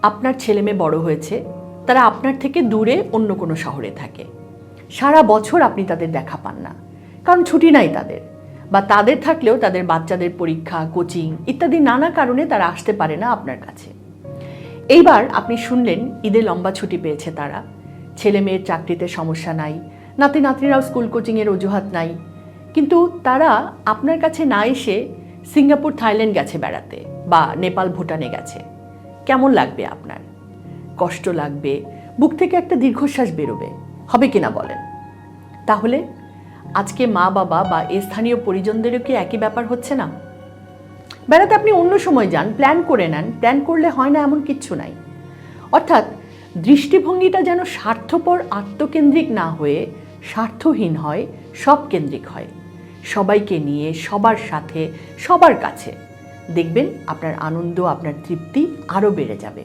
আপনার ছেলে মেয়ে বড় হয়েছে, তারা আপনার থেকে দূরে অন্য কোনো শহরে থাকে। সারা বছর আপনি তাদের দেখা পান না, কারণ ছুটি নাই তাদের, বা তাদের থাকলেও তাদের বাচ্চাদের পরীক্ষা, কোচিং ইত্যাদি নানা কারণে তারা আসতে পারে না আপনার কাছে। এইবার আপনি শুনলেন ঈদে লম্বা ছুটি পেয়েছে তারা, ছেলে মেয়ের চাকরিতে সমস্যা নাই, নাতি নাতনিরাও স্কুল কোচিংয়ের অজুহাত নাই, কিন্তু তারা আপনার কাছে না এসে সিঙ্গাপুর থাইল্যান্ড গেছে বেড়াতে, বা নেপাল ভুটানে গেছে। কেমন লাগবে আপনার? কষ্ট লাগবে, বুক থেকে একটা দীর্ঘশ্বাস বেরোবে, হবে কিনা বলেন? তাহলে আজকে মা বাবা বা স্থানীয় পরিজনদেরও কি একই ব্যাপার হচ্ছে না? বেড়াতে আপনি অন্য সময় যান, প্ল্যান করে নেন, প্ল্যান করলে হয় না এমন কিচ্ছু নাই। অর্থাৎ দৃষ্টিভঙ্গিটা যেন স্বার্থপর আত্মকেন্দ্রিক না হয়ে স্বার্থহীন হয়, সব কেন্দ্রিক হয়, সবাইকে নিয়ে, সবার সাথে, সবার কাছে। দেখবেন আপনার আনন্দ, আপনার তৃপ্তি আরও বেড়ে যাবে।